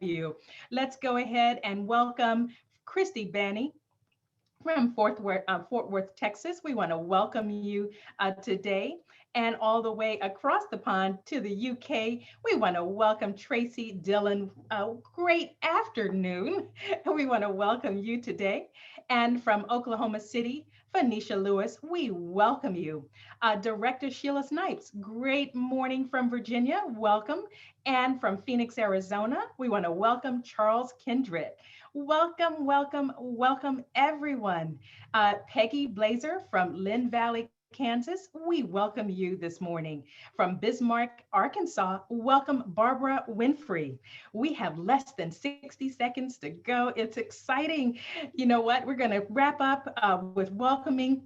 you. Let's go ahead and welcome Christy Banny from Fort Worth, Texas. We want to welcome you today. And all the way across the pond to the UK, we want to welcome Tracy Dillon. Great afternoon. We want to welcome you today. And from Oklahoma City, Phoenicia Lewis, we welcome you. Director Sheila Snipes, great morning from Virginia. Welcome. And from Phoenix, Arizona, we want to welcome Charles Kindred. Welcome, welcome, welcome, everyone. Peggy Blazer from Lynn Valley, Kansas, we welcome you this morning. From Bismarck, Arkansas, welcome Barbara Winfrey. We have less than 60 seconds to go. It's exciting. You know what? We're going to wrap up with welcoming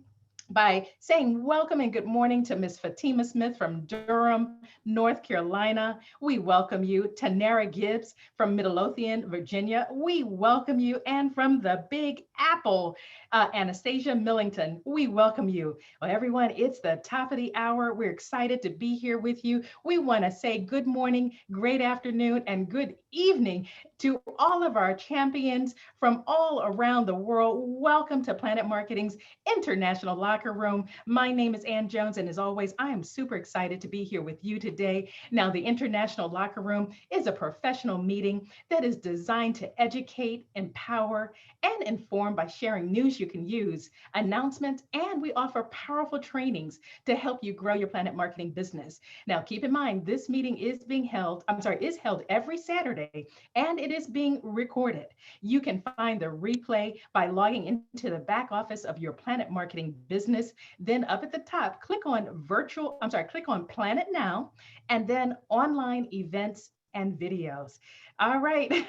by saying welcome and good morning to Miss Fatima Smith from Durham, North Carolina. We welcome you. Tanara Gibbs from Midlothian, Virginia. We welcome you. And from the Big Apple, Anastasia Millington, we welcome you. Well, everyone, it's the top of the hour. We're excited to be here with you. We want to say good morning, great afternoon, and good evening to all of our champions from all around the world. Welcome to Planet Marketing's International Locker Room. My name is Ann Jones, and as always, I am super excited to be here with you today. Now, the International Locker Room is a professional meeting that is designed to educate, empower, and inform by sharing news you can use, announcements, and we offer powerful trainings to help you grow your Planet Marketing business. Now, keep in mind, this meeting is held every Saturday, and it is being recorded. You can find the replay by logging into the back office of your Planet Marketing business. Then up at the top, click on Planet Now, and then online events and videos. All right.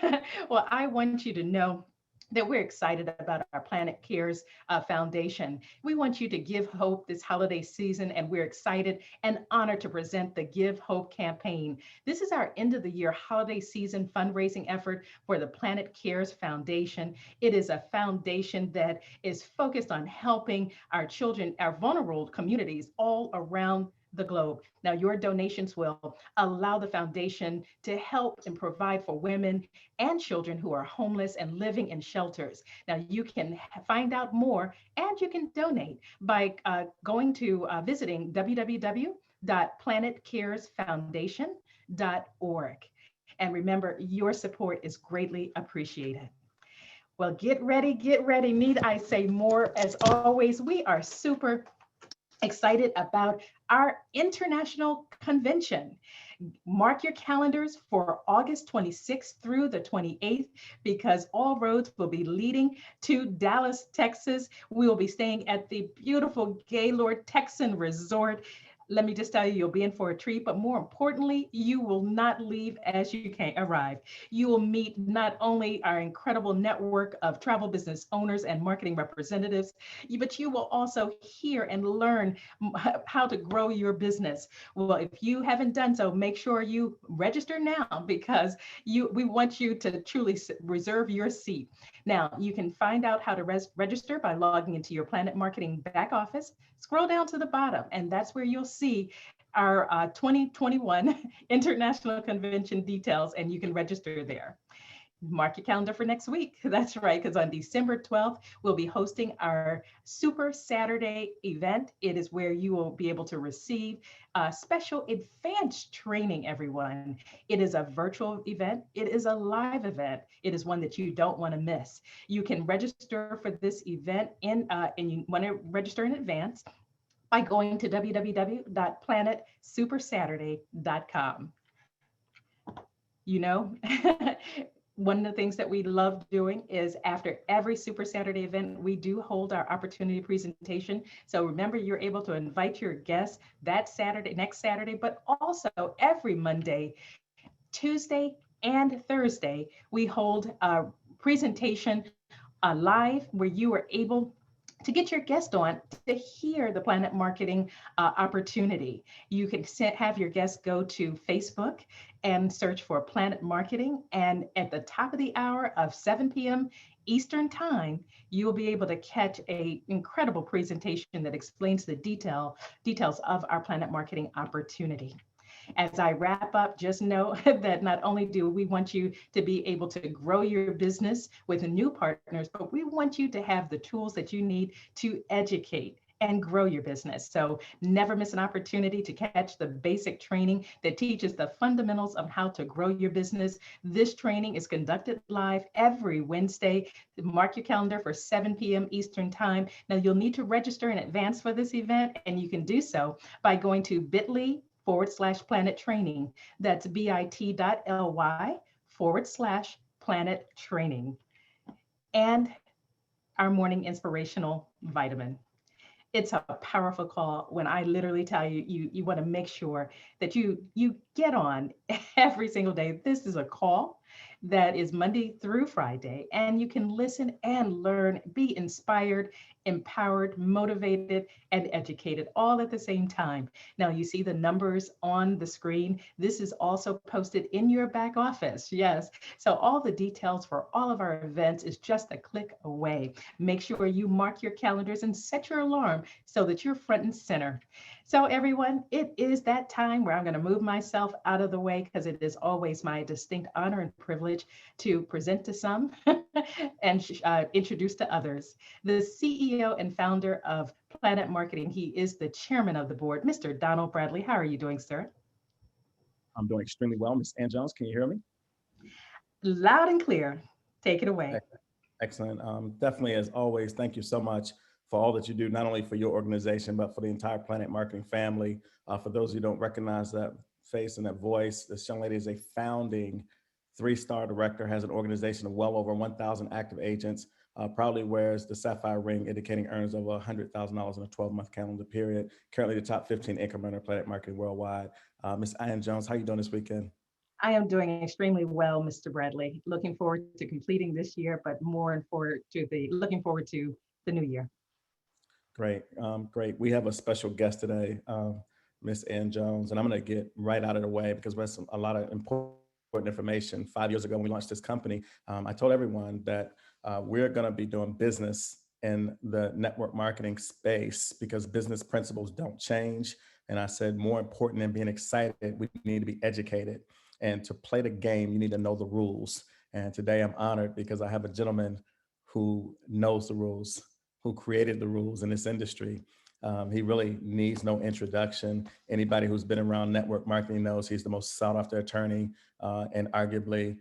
Well, I want you to know that we're excited about our Planet Cares Foundation. We want you to give hope this holiday season, and we're excited and honored to present the Give Hope campaign. This is our end of the year holiday season fundraising effort for the Planet Cares Foundation. It is a foundation that is focused on helping our children, our vulnerable communities all around the globe. Now, your donations will allow the foundation to help and provide for women and children who are homeless and living in shelters. Now, you can find out more and you can donate by going to visiting www.planetcaresfoundation.org. And remember, your support is greatly appreciated. Well, get ready, get ready. Need I say more? As always, we are super excited about our international convention. Mark your calendars for August 26th through the 28th because all roads will be leading to Dallas, Texas. We will be staying at the beautiful Gaylord Texan Resort. Let me just tell you, you'll be in for a treat, but more importantly, you will not leave as you arrive. You will meet not only our incredible network of travel business owners and marketing representatives, but you will also hear and learn how to grow your business. Well, if you haven't done so, make sure you register now because we want you to truly reserve your seat. Now, you can find out how to register by logging into your Planet Marketing back office. Scroll down to the bottom, and that's where you'll see our 2021 International Convention details, and you can register there. Mark your calendar for next week. That's right, because on December 12th, we'll be hosting our Super Saturday event. It is where you will be able to receive special advanced training, everyone. It is a virtual event. It is a live event. It is one that you don't want to miss. You can register for this event and you want to register in advance by going to www.planetsupersaturday.com. You know, one of the things that we love doing is after every Super Saturday event, we do hold our opportunity presentation. So remember, you're able to invite your guests that Saturday, next Saturday, but also every Monday, Tuesday, and Thursday, we hold a presentation live where you are able to get your guest on to hear the Planet Marketing opportunity. You can have your guests go to Facebook and search for Planet Marketing. And at the top of the hour of 7 p.m. Eastern Time, you'll be able to catch an incredible presentation that explains the details of our Planet Marketing opportunity. As I wrap up, just know that not only do we want you to be able to grow your business with new partners, but we want you to have the tools that you need to educate and grow your business. So never miss an opportunity to catch the basic training that teaches the fundamentals of how to grow your business. This training is conducted live every Wednesday. Mark your calendar for 7 p.m. Eastern Time. Now you'll need to register in advance for this event, and you can do so by going to bit.ly/planet training. That's bit.ly/planet training. And our morning inspirational vitamin. It's a powerful call when I literally tell you, you want to make sure that you get on every single day. This is a call that is Monday through Friday, and you can listen and learn, be inspired, empowered, motivated, and educated all at the same time. Now you see the numbers on the screen. This is also posted in your back office. Yes. So all the details for all of our events is just a click away. Make sure you mark your calendars and set your alarm so that you're front and center. So everyone, it is that time where I'm going to move myself out of the way because it is always my distinct honor and privilege to present to some and introduce to others. The CEO and founder of Planet Marketing. He is the chairman of the board, Mr. Donald Bradley. How are you doing, sir? I'm doing extremely well. Ms. Ann Jones, can you hear me? Loud and clear. Take it away. Excellent. Definitely, as always, thank you so much for all that you do, not only for your organization, but for the entire Planet Marketing family. For those who don't recognize that face and that voice, this young lady is a founding 3-star director, has an organization of well over 1,000 active agents, proudly wears the Sapphire ring, indicating earnings over $100,000 in a 12-month calendar period. Currently the top 15 income earner, Planet Marketing worldwide. Ms. Ann Jones, how are you doing this weekend? I am doing extremely well, Mr. Bradley. Looking forward to completing this year, but looking forward to the new year. Great, great. We have a special guest today, Miss Ann Jones, and I'm going to get right out of the way because there's a lot of important information. 5 years ago, when we launched this company, I told everyone that we're going to be doing business in the network marketing space because business principles don't change. And I said, more important than being excited, we need to be educated. And to play the game, you need to know the rules. And today I'm honored because I have a gentleman who knows the rules, who created the rules in this industry. He really needs no introduction. Anybody who's been around network marketing knows he's the most sought after attorney, and arguably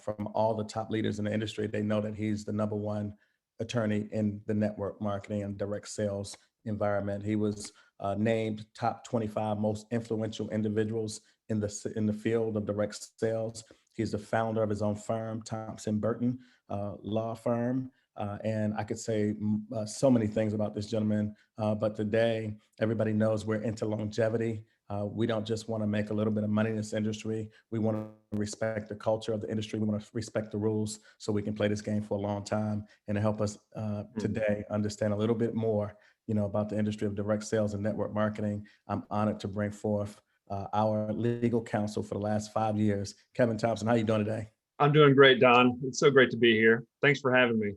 from all the top leaders in the industry, they know that he's the #1 attorney in the network marketing and direct sales environment. He was named top 25 most influential individuals in the field of direct sales. He's the founder of his own firm, Thompson Burton Law Firm. And I could say so many things about this gentleman, but today everybody knows we're into longevity. We don't just want to make a little bit of money in this industry. We want to respect the culture of the industry. We want to respect the rules so we can play this game for a long time, and to help us today understand a little bit more, about the industry of direct sales and network marketing. I'm honored to bring forth our legal counsel for the last 5 years, Kevin Thompson. How are you doing today? I'm doing great, Don. It's so great to be here. Thanks for having me.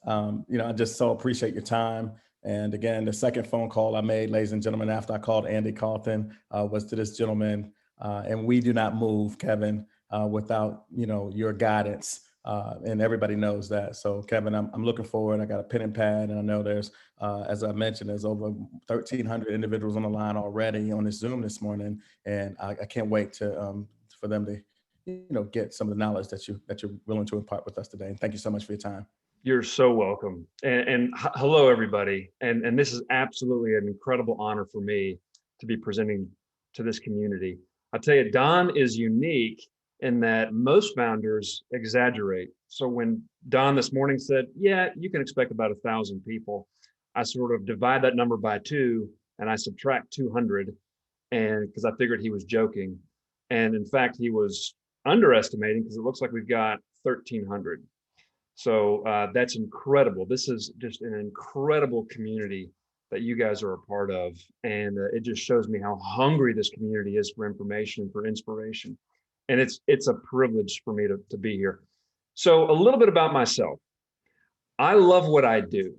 I just so appreciate your time. And again, the second phone call I made, ladies and gentlemen, after I called Andy Carlton, was to this gentleman. And we do not move, Kevin, without, your guidance. And everybody knows that. So Kevin, I'm looking forward. I got a pen and pad, and I know there's, as I mentioned, there's over 1,300 individuals on the line already on this Zoom this morning. And I can't wait for them to, get some of the knowledge that you're willing to impart with us today. And thank you so much for your time. You're so welcome. And hello, everybody. And this is absolutely an incredible honor for me to be presenting to this community. I'll tell you, Don is unique in that most founders exaggerate. So when Don this morning said, yeah, you can expect about 1,000 people, I sort of divide that number by 2 and I subtract 200, and because I figured he was joking. And in fact, he was underestimating because it looks like we've got 1,300. So that's incredible. This is just an incredible community that you guys are a part of. And it just shows me how hungry this community is for information, for inspiration. And it's a privilege for me to be here. So a little bit about myself. I love what I do.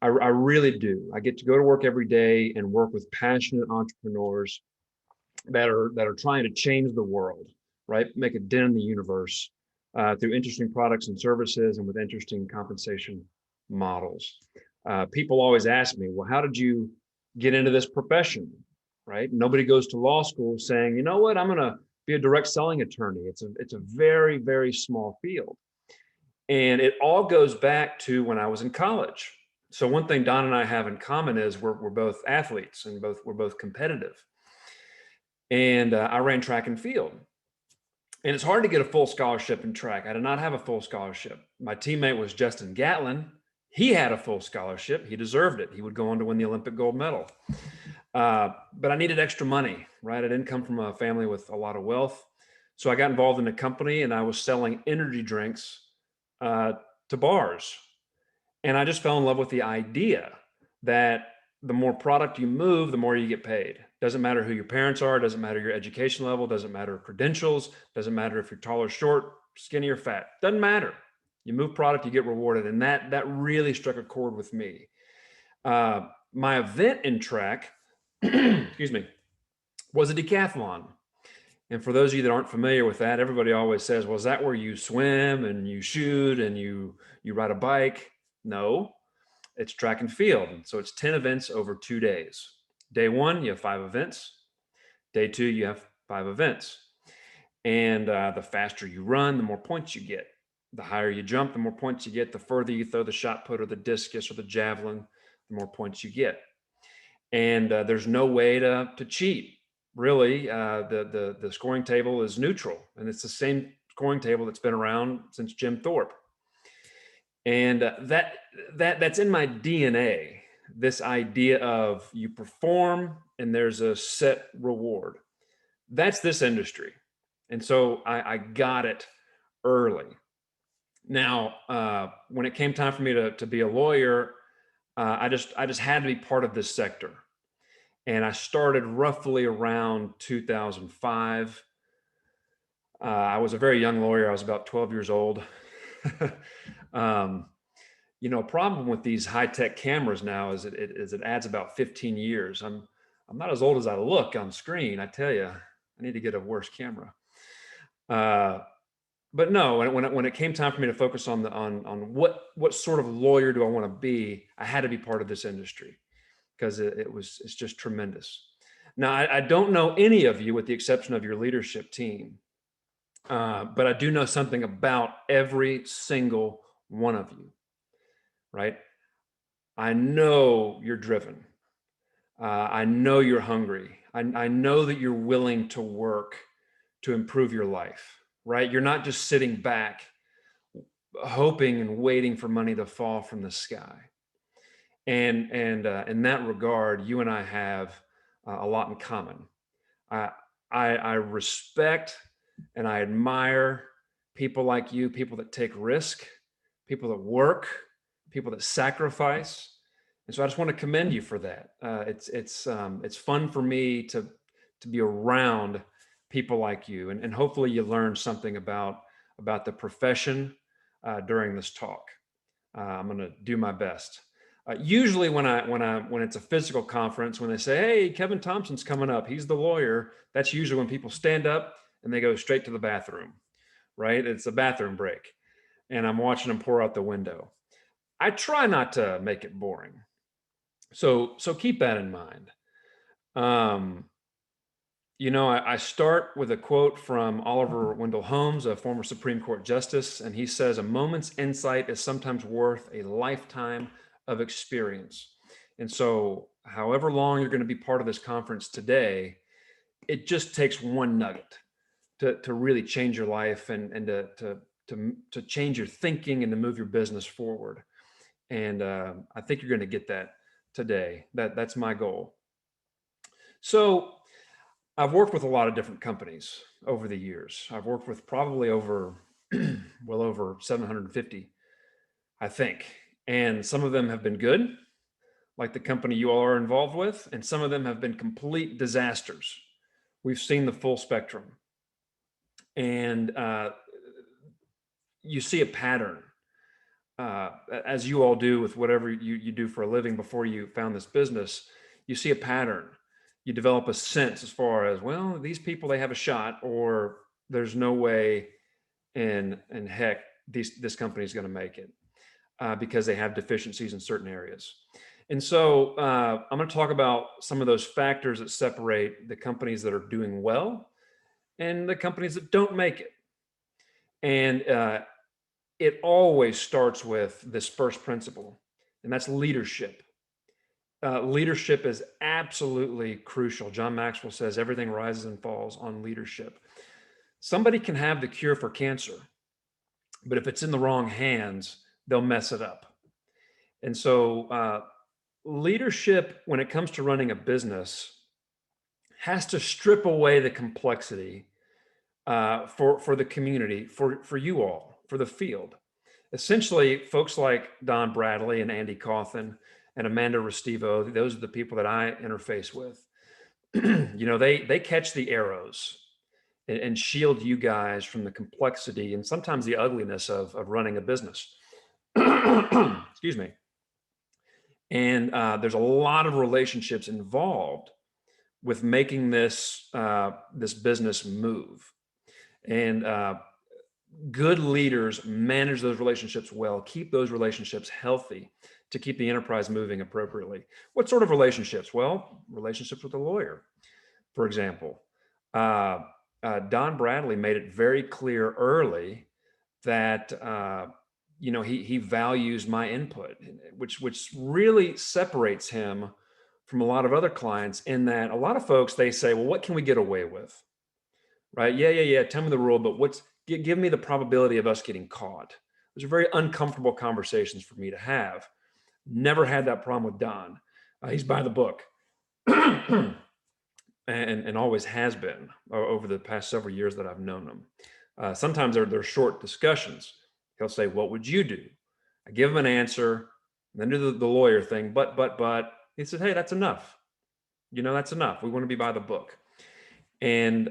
I really do. I get to go to work every day and work with passionate entrepreneurs. that are trying to change the world, right? Make a dent in the universe through interesting products and services and with interesting compensation models. People always ask me, well, how did you get into this profession, right? Nobody goes to law school saying, you know what, I'm going to be a direct selling attorney. It's a very, very small field. And it all goes back to when I was in college. So one thing Don and I have in common is we're both athletes and we're both competitive. And I ran track and field. And it's hard to get a full scholarship in track. I did not have a full scholarship. My teammate was Justin Gatlin. He had a full scholarship. He deserved it. He would go on to win the Olympic gold medal. But I needed extra money, right? I didn't come from a family with a lot of wealth. So I got involved in a company and I was selling energy drinks to bars. And I just fell in love with the idea that the more product you move, the more you get paid. Doesn't matter who your parents are, doesn't matter your education level, doesn't matter credentials, doesn't matter if you're tall or short, skinny or fat, doesn't matter. You move product, you get rewarded. And that really struck a chord with me. My event in track, excuse me, was a decathlon. And for those of you that aren't familiar with that, everybody always says, well, is that where you swim and you shoot and you ride a bike? No, it's track and field. And so it's 10 events over 2 days. Day one, you have 5 events. Day two, you have 5 events. And the faster you run, the more points you get. The higher you jump, the more points you get. The further you throw the shot put or the discus or the javelin, the more points you get. And there's no way to cheat. Really, the scoring table is neutral, and it's the same scoring table that's been around since Jim Thorpe. And that's in my DNA. This idea of you perform and there's a set reward. That's this industry, and so I got it early. Now, when it came time for me to be a lawyer, I just had to be part of this sector. And I started roughly around 2005. I was a very young lawyer. I was about 12 years old. A problem with these high-tech cameras now is it adds about 15 years. I'm not as old as I look on screen. I tell you, I need to get a worse camera. But no, when it came time for me to focus on what sort of lawyer do I want to be, I had to be part of this industry, because it's just tremendous. Now, I don't know any of you with the exception of your leadership team, but I do know something about every single one of you, right? I know you're driven. I know you're hungry. I know that you're willing to work to improve your life, right? You're not just sitting back hoping and waiting for money to fall from the sky. And in that regard, you and I have a lot in common. I respect and I admire people like you, people that take risk, people that work, people that sacrifice. And so I just want to commend you for that. It's fun for me to be around people like you, and hopefully you learn something about the profession during this talk. I'm going to do my best. Usually when it's a physical conference, when they say, hey, Kevin Thompson's coming up, he's the lawyer, that's usually when people stand up and they go straight to the bathroom, right? It's a bathroom break. And I'm watching them pour out the window. I try not to make it boring. So keep that in mind. I start with a quote from Oliver Wendell Holmes, a former Supreme Court justice, and he says, a moment's insight is sometimes worth a lifetime of experience. And so however long you're going to be part of this conference today, it just takes one nugget to really change your life and to change your thinking and to move your business forward. And I think you're going to get that today. That's my goal. So I've worked with a lot of different companies over the years. I've worked with probably over 750, I think. And some of them have been good, like the company you all are involved with, and some of them have been complete disasters. We've seen the full spectrum. And you see a pattern, as you all do with whatever you do for a living before you found this business. You see a pattern. you develop a sense as far as, well, these people, they have a shot, or there's no way in heck this company is going to make it because they have deficiencies in certain areas. And so I'm going to talk about some of those factors that separate the companies that are doing well and the companies that don't make it. And it always starts with this first principle, and that's leadership. Leadership is absolutely crucial. John Maxwell says everything rises and falls on leadership. Somebody can have the cure for cancer, but if it's in the wrong hands, they'll mess it up. And so leadership, when it comes to running a business, has to strip away the complexity for the community, for you all, for the field. Essentially, folks like Don Bradley and Andy Cawthon and Amanda Restivo, those are the people that I interface with. They catch the arrows and shield you guys from the complexity and sometimes the ugliness of running a business. Excuse me. And there's a lot of relationships involved with making this business move. And good leaders manage those relationships well, keep those relationships healthy to keep the enterprise moving appropriately. What sort of relationships? Well, relationships with a lawyer, for example. Don Bradley made it very clear early that he values my input, which really separates him from a lot of other clients, in that a lot of folks, they say, well, what can we get away with? Right? Yeah. Tell me the rule, but give me the probability of us getting caught. Those are very uncomfortable conversations for me to have. Never had that problem with Don. He's by the book. and always has been over the past several years that I've known him. Sometimes they're short discussions. He'll say, what would you do? I give him an answer, and then do the lawyer thing, but he said, hey, that's enough. That's enough. We want to be by the book. And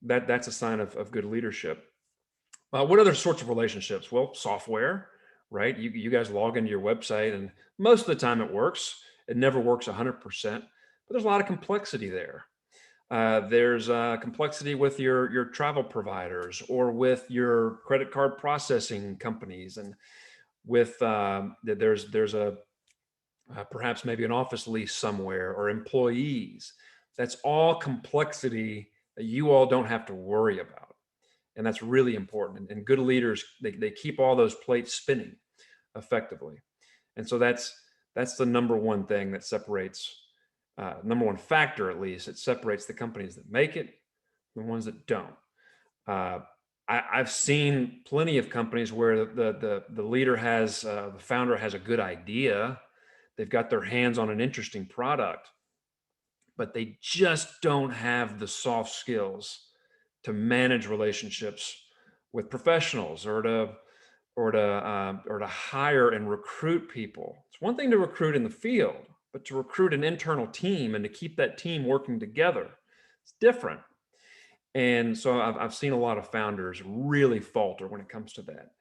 that's a sign of good leadership. What other sorts of relationships? Well, software, right? You guys log into your website, and most of the time it works. It never works 100%, but there's a lot of complexity there. There's complexity with your travel providers or with your credit card processing companies, and with there's a perhaps maybe an office lease somewhere, or employees. That's all complexity that you all don't have to worry about. And that's really important. And good leaders, they keep all those plates spinning effectively. And so that's the number one thing that separates, number one factor, at least, it separates the companies that make it from the ones that don't. I've seen plenty of companies where the leader has, the founder has a good idea. They've got their hands on an interesting product, but they just don't have the soft skills to manage relationships with professionals, or to hire and recruit people. It's one thing to recruit in the field, but to recruit an internal team and to keep that team working together, it's different. And so I've seen a lot of founders really falter when it comes to that.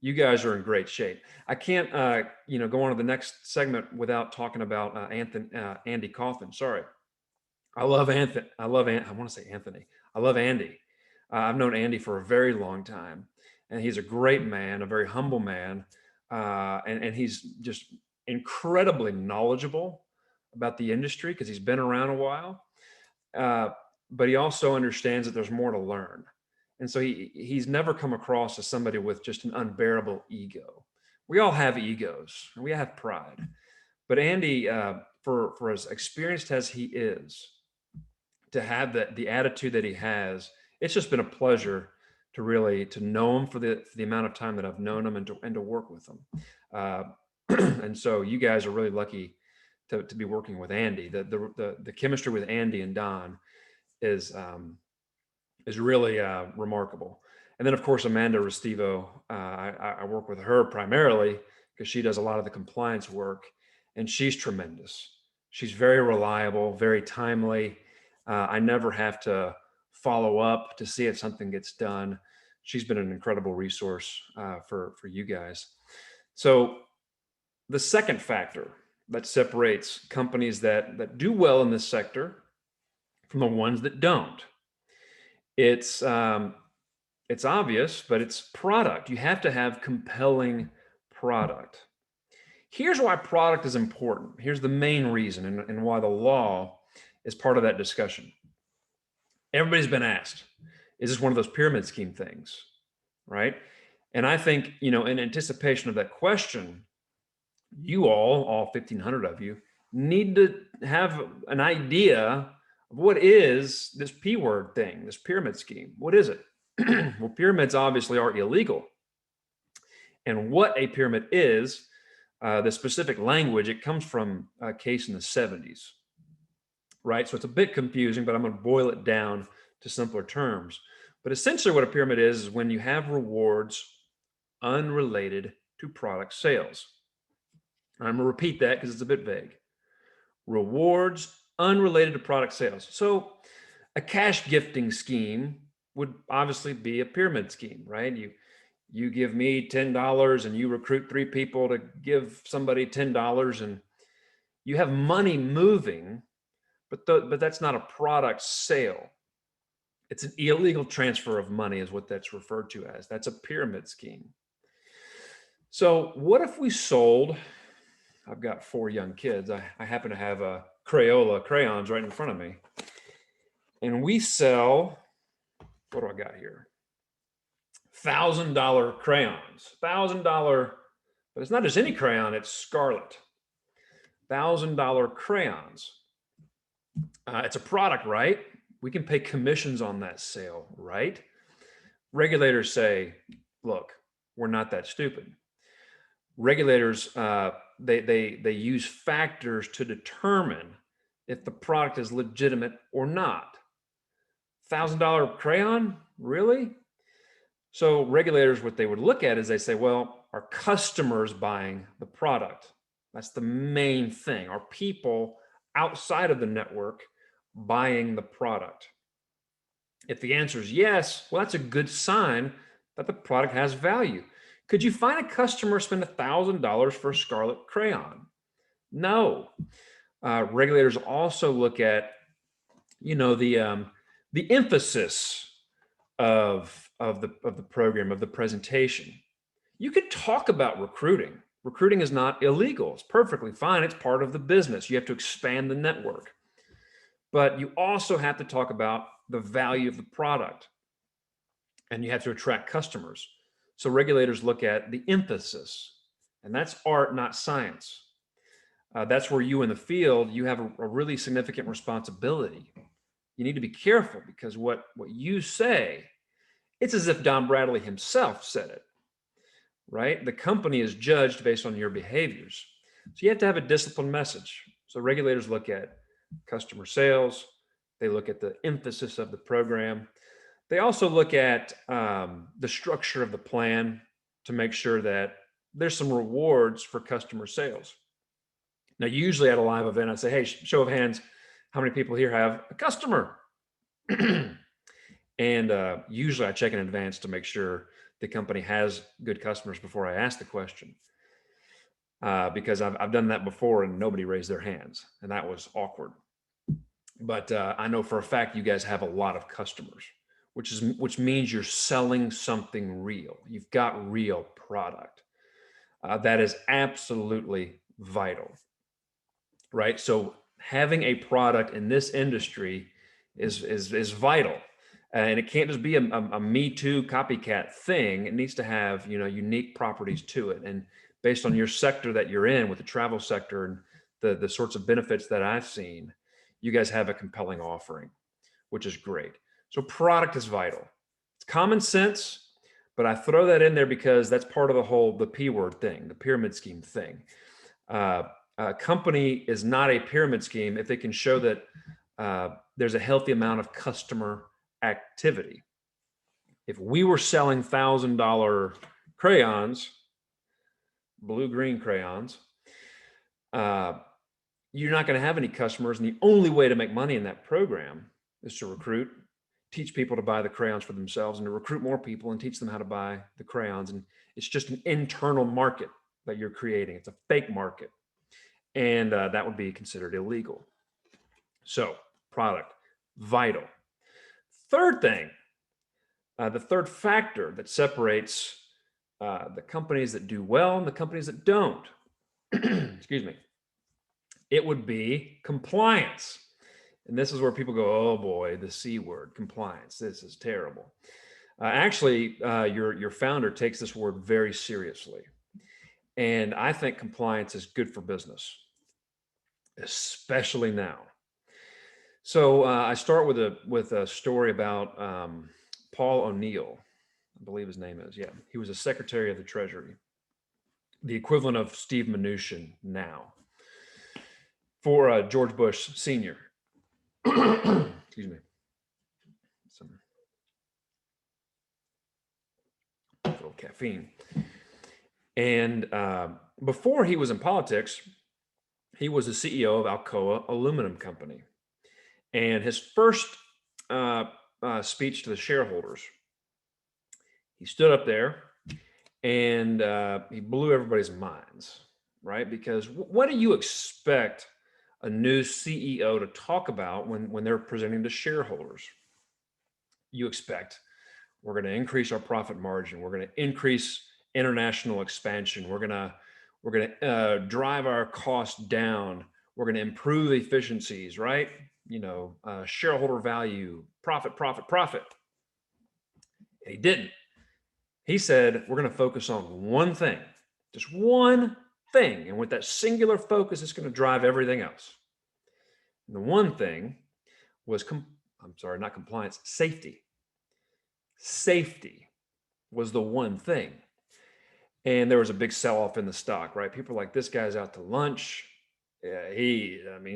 You guys are in great shape. I can't, go on to the next segment without talking about Andy Cawthon. Sorry. I love Anthony. I want to say Anthony. I love Andy. I've known Andy for a very long time, and he's a great man, a very humble man. And he's just incredibly knowledgeable about the industry because he's been around a while. But he also understands that there's more to learn. And so he's never come across as somebody with just an unbearable ego. We all have egos and we have pride. But Andy, for as experienced as he is, to have the attitude that he has, it's just been a pleasure to know him for the amount of time that I've known him, and to work with him. And so you guys are really lucky to be working with Andy. The chemistry with Andy and Don is really remarkable. And then of course, Amanda Restivo, I work with her primarily because she does a lot of the compliance work, and she's tremendous. She's very reliable, very timely. I never have to follow up to see if something gets done. She's been an incredible resource for you guys. So the second factor that separates companies that do well in this sector from the ones that don't. It's obvious, but it's product. You have to have compelling product. Here's why product is important. Here's the main reason and why the law is part of that discussion. Everybody's been asked, is this one of those pyramid scheme things, right? And I think, in anticipation of that question, you all 1,500 of you, need to have an idea of what is this P word thing, this pyramid scheme. What is it? Well, pyramids obviously are illegal. And what a pyramid is, the specific language, it comes from a case in the 70s, right? So it's a bit confusing, but I'm going to boil it down to simpler terms. But essentially what a pyramid is when you have rewards unrelated to product sales. I'm going to repeat that because it's a bit vague. Rewards unrelated to product sales. So a cash gifting scheme would obviously be a pyramid scheme, right? You give me $10 and you recruit 3 people to give somebody $10 and you have money moving, but that's not a product sale. It's an illegal transfer of money is what that's referred to as. That's a pyramid scheme. So what if we sold, I've got 4 young kids. I happen to have a Crayola crayons right in front of me. And we sell, what do I got here? $1,000 crayons, $1,000, but it's not just any crayon, it's Scarlet. $1,000 crayons. It's a product, right? We can pay commissions on that sale, right? Regulators say, look, we're not that stupid. Regulators, they use factors to determine if the product is legitimate or not. $1,000 crayon, really? So regulators, what they would look at is they say, well, are customers buying the product? That's the main thing. Are people outside of the network buying the product? If the answer is yes, well, that's a good sign that the product has value. Could you find a customer spend $1,000 for a Scarlet crayon? No. Regulators also look at, the emphasis of the program, of the presentation. You could talk about recruiting. Recruiting is not illegal. It's perfectly fine. It's part of the business. You have to expand the network. But you also have to talk about the value of the product, and you have to attract customers. So regulators look at the emphasis, and that's art, not science. That's where you in the field, you have a really significant responsibility. You need to be careful because what you say, it's as if Don Bradley himself said it, right? The company is judged based on your behaviors. So you have to have a disciplined message. So regulators look at customer sales. They look at the emphasis of the program. They also look at the structure of the plan to make sure that there's some rewards for customer sales. Now, usually at a live event, I say, hey, show of hands, how many people here have a customer? And usually I check in advance to make sure the company has good customers before I ask the question. Because I've done that before and nobody raised their hands, and that was awkward. But I know for a fact you guys have a lot of customers, which means you're selling something real. You've got real product. That is absolutely vital, right? So having a product in this industry is vital, and it can't just be a Me Too copycat thing. It needs to have unique properties to it, and based on your sector that you're in with the travel sector and the sorts of benefits that I've seen, you guys have a compelling offering, which is great. So product is vital. It's common sense, but I throw that in there because that's part of the P word thing, the pyramid scheme thing. A company is not a pyramid scheme if they can show that there's a healthy amount of customer activity. If we were selling $1,000 crayons, blue-green crayons, you're not going to have any customers. And the only way to make money in that program is to recruit, teach people to buy the crayons for themselves, and to recruit more people and teach them how to buy the crayons. And it's just an internal market that you're creating. It's a fake market. And that would be considered illegal. So product, vital. Third thing, the third factor that separates the companies that do well and the companies that don't, excuse me, it would be compliance. And this is where people go, oh boy, the C word, compliance. This is terrible. Actually, your founder takes this word very seriously. And I think compliance is good for business, especially now. So I start with a story about Paul O'Neill, I believe his name is. Yeah, he was a Secretary of the Treasury, the equivalent of Steve Mnuchin now, for George Bush Sr. Excuse me. A little caffeine. And before he was in politics, he was the CEO of Alcoa Aluminum Company. And his first speech to the shareholders, he stood up there and he blew everybody's minds, right? Because what do you expect a new CEO to talk about when they're presenting to shareholders? You expect, we're going to increase our profit margin. We're going to increase international expansion. We're going to drive our costs down. We're going to improve efficiencies, right? Shareholder value, profit. And he didn't. He said, we're going to focus on one thing, just one thing. And with that singular focus, it's going to drive everything else. And the one thing was, not compliance, safety. Safety was the one thing. And there was a big sell-off in the stock, right? People are like, this guy's out to lunch. Yeah,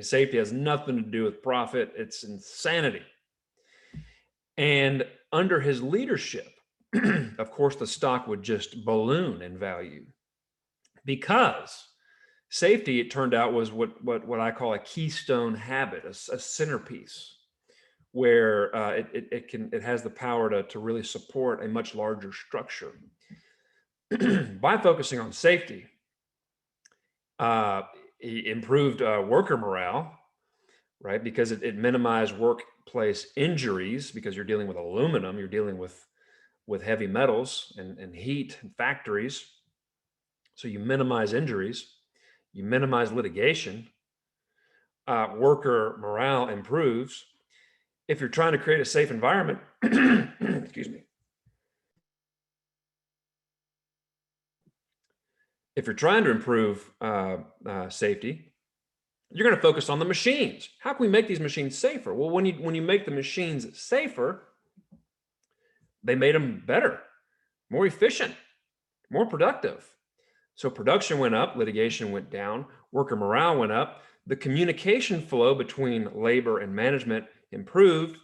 safety has nothing to do with profit. It's insanity. And under his leadership, of course, the stock would just balloon in value because safety, it turned out, was what I call a keystone habit, a centerpiece, where it has the power to really support a much larger structure. By focusing on safety, he improved worker morale, right? Because it minimized workplace injuries, because you're dealing with aluminum, you're dealing with heavy metals and heat and factories. So you minimize injuries, you minimize litigation, worker morale improves. If you're trying to create a safe environment, excuse me. If you're trying to improve safety, you're going to focus on the machines. How can we make these machines safer? Well, when you make the machines safer, they made them better, more efficient, more productive. So production went up, litigation went down, worker morale went up, the communication flow between labor and management improved,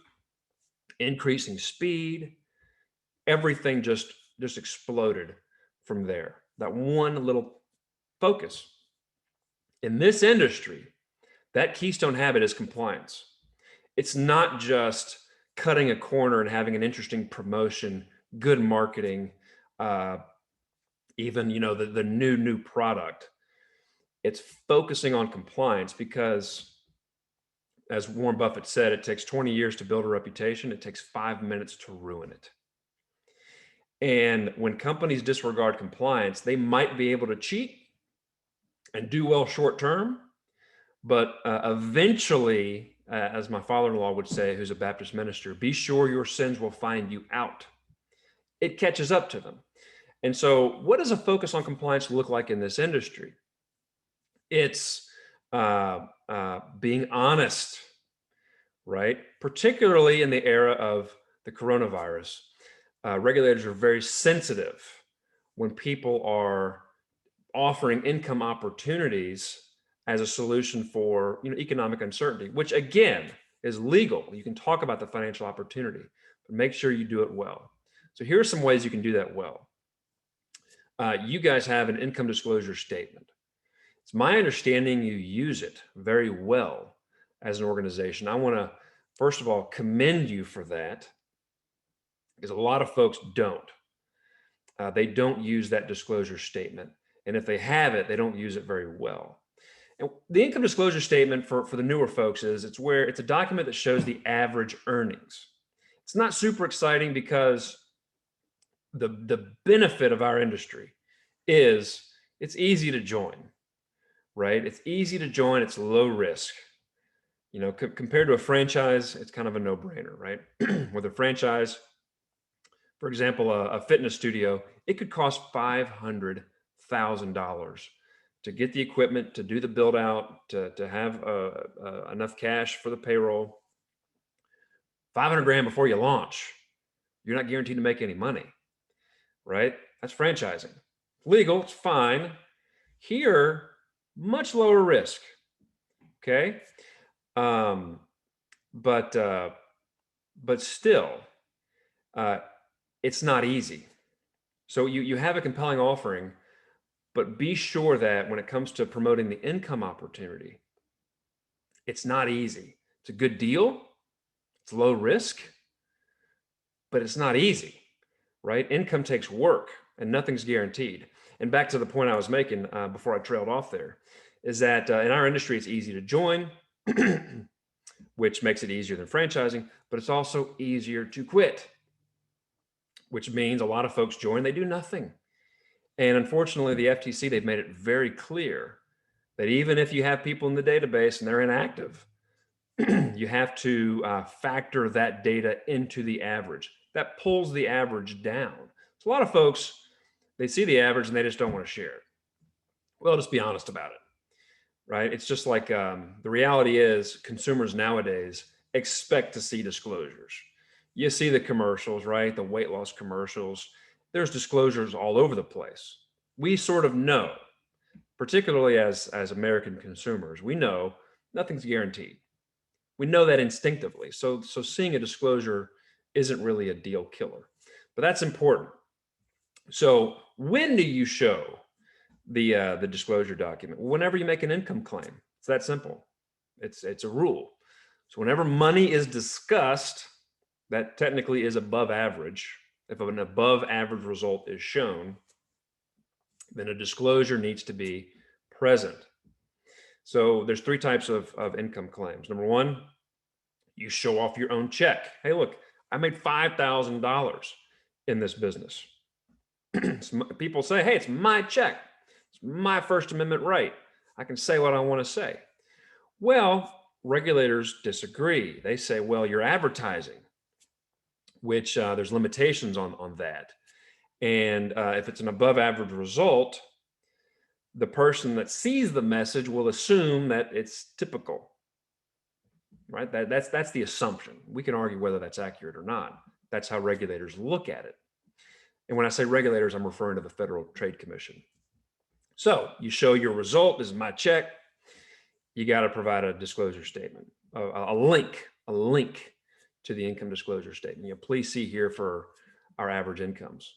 increasing speed, everything just exploded from there. That one little focus. In this industry, that keystone habit is compliance. It's not just cutting a corner and having an interesting promotion, good marketing, even the new product. It's focusing on compliance because, as Warren Buffett said, it takes 20 years to build a reputation. It takes 5 minutes to ruin it. And when companies disregard compliance, they might be able to cheat and do well short term, but eventually, as my father-in-law would say, who's a Baptist minister, be sure your sins will find you out. It catches up to them. And so what does a focus on compliance look like in this industry? It's being honest, right? Particularly in the era of the coronavirus. Regulators are very sensitive when people are offering income opportunities as a solution for economic uncertainty, which again is legal. You can talk about the financial opportunity, but make sure you do it well. So here are some ways you can do that well. You guys have an income disclosure statement. It's my understanding you use it very well as an organization. I want to, first of all, commend you for that, because a lot of folks don't. They don't use that disclosure statement. And if they have it, they don't use it very well. And the income disclosure statement for the newer folks is it's a document that shows the average earnings. It's not super exciting because the benefit of our industry is it's easy to join, right? It's easy to join. It's low risk. You know, compared to a franchise, it's kind of a no-brainer, right? With a franchise, for example, a fitness studio, it could cost $500,000 to get the equipment, to do the build out, to have enough cash for the payroll. 500 grand before you launch, you're not guaranteed to make any money, right? That's franchising. Legal, it's fine. Here, much lower risk. Okay. But still, it's not easy. So you have a compelling offering, but be sure that when it comes to promoting the income opportunity, it's not easy. It's a good deal. It's low risk, but it's not easy, right? Income takes work and nothing's guaranteed. And back to the point I was making before I trailed off there, is that in our industry, it's easy to join, which makes it easier than franchising, but it's also easier to quit, which means a lot of folks join, they do nothing. And unfortunately, the FTC, they've made it very clear that even if you have people in the database and they're inactive, you have to factor that data into the average. That pulls the average down. So a lot of folks, they see the average and they just don't want to share it. Well, just be honest about it, right? It's just like the reality is consumers nowadays expect to see disclosures. You see the commercials, right? The weight loss commercials. There's disclosures all over the place. We sort of know, particularly as American consumers, we know nothing's guaranteed. We know that instinctively. So seeing a disclosure isn't really a deal killer, but that's important. So when do you show the disclosure document? Whenever you make an income claim. It's that simple. It's a rule. So whenever money is discussed, that technically is above average. If an above average result is shown, then a disclosure needs to be present. So there's three types of income claims. Number one, you show off your own check. Hey, look, I made $5,000 in this business. People say, hey, it's my check. It's my First Amendment right. I can say what I want to say. Well, regulators disagree. They say, well, you're advertising, which there's limitations on that. And if it's an above average result, the person that sees the message will assume that it's typical, right? That's the assumption. We can argue whether that's accurate or not. That's how regulators look at it. And when I say regulators, I'm referring to the Federal Trade Commission. So you show your result. This is my check. You got to provide a disclosure statement, a link to the income disclosure statement. You know, please see here for our average incomes.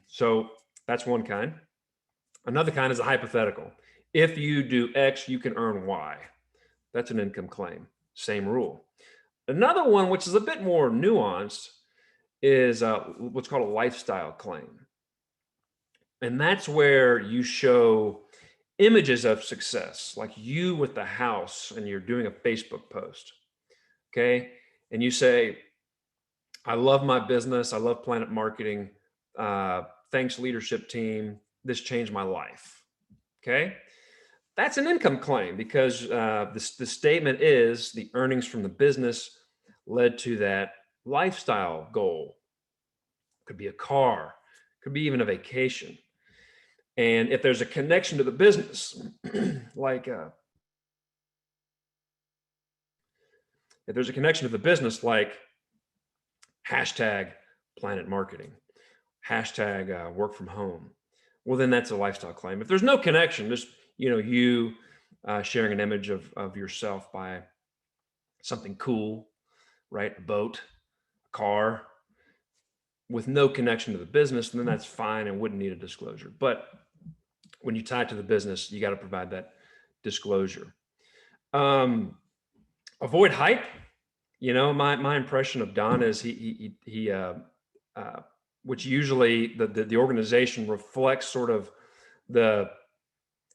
So that's one kind. Another kind is a hypothetical. If you do X, you can earn Y. That's an income claim. Same rule. Another one, which is a bit more nuanced, is what's called a lifestyle claim. And that's where you show images of success, like you with the house, and you're doing a Facebook post. Okay. And you say, I love my business. I love Planet Marketing. Thanks, leadership team. This changed my life. Okay. That's an income claim because the statement is the earnings from the business led to that lifestyle goal. Could be a car, could be even a vacation. And if there's a connection to the business, like if there's a connection to the business, like hashtag Planet Marketing, hashtag work from home, well, then that's a lifestyle claim. If there's no connection, just, you know, you sharing an image of yourself by something cool, right? A boat, a car, with no connection to the business, then that's fine and wouldn't need a disclosure. But when you tie it to the business, you got to provide that disclosure. Avoid hype. You know, my impression of Don is he which usually the organization reflects sort of the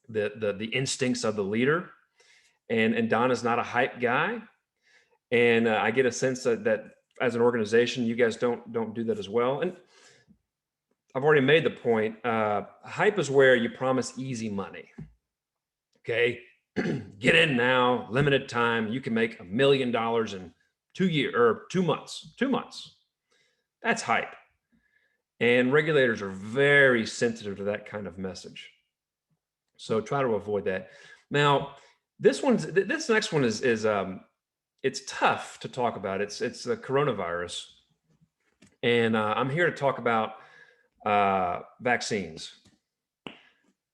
the instincts of the leader. And Don is not a hype guy. And I get a sense that as an organization, you guys don't do that as well. And I've already made the point. Hype is where you promise easy money. Okay, get in now, limited time. You can make $1 million in 2 years or 2 months. 2 months. That's hype. And regulators are very sensitive to that kind of message. So try to avoid that. Now, this next one is it's tough to talk about. It's the coronavirus, and I'm here to talk about vaccines.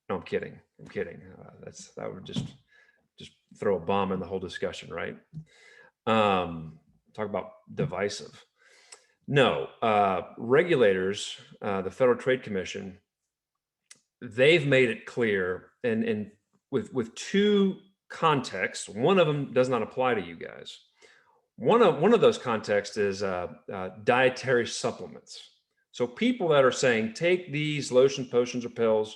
No, I'm kidding. That would just throw a bomb in the whole discussion, right? Talk about divisive. No, regulators, the Federal Trade Commission, they've made it clear, and with two contexts. One of them does not apply to you guys. One of those contexts is dietary supplements. So people that are saying take these lotion, potions, or pills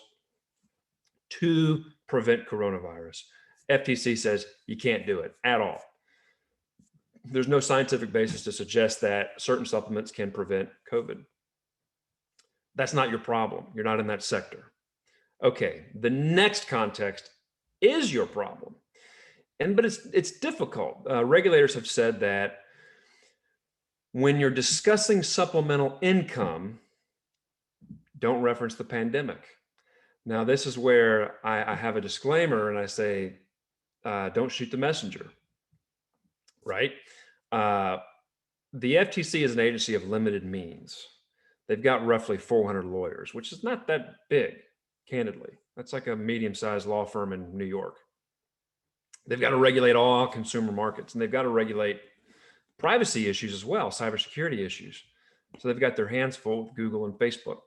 to prevent coronavirus. FTC says you can't do it at all. There's no scientific basis to suggest that certain supplements can prevent COVID. That's not your problem. You're not in that sector. Okay, the next context is your problem. But it's difficult. Regulators have said that when you're discussing supplemental income, don't reference the pandemic. Now, this is where I have a disclaimer and I say, don't shoot the messenger, right? The FTC is an agency of limited means. They've got roughly 400 lawyers, which is not that big, candidly. That's like a medium-sized law firm in New York. They've got to regulate all consumer markets, and they've got to regulate privacy issues as well, cybersecurity issues. So they've got their hands full with Google and Facebook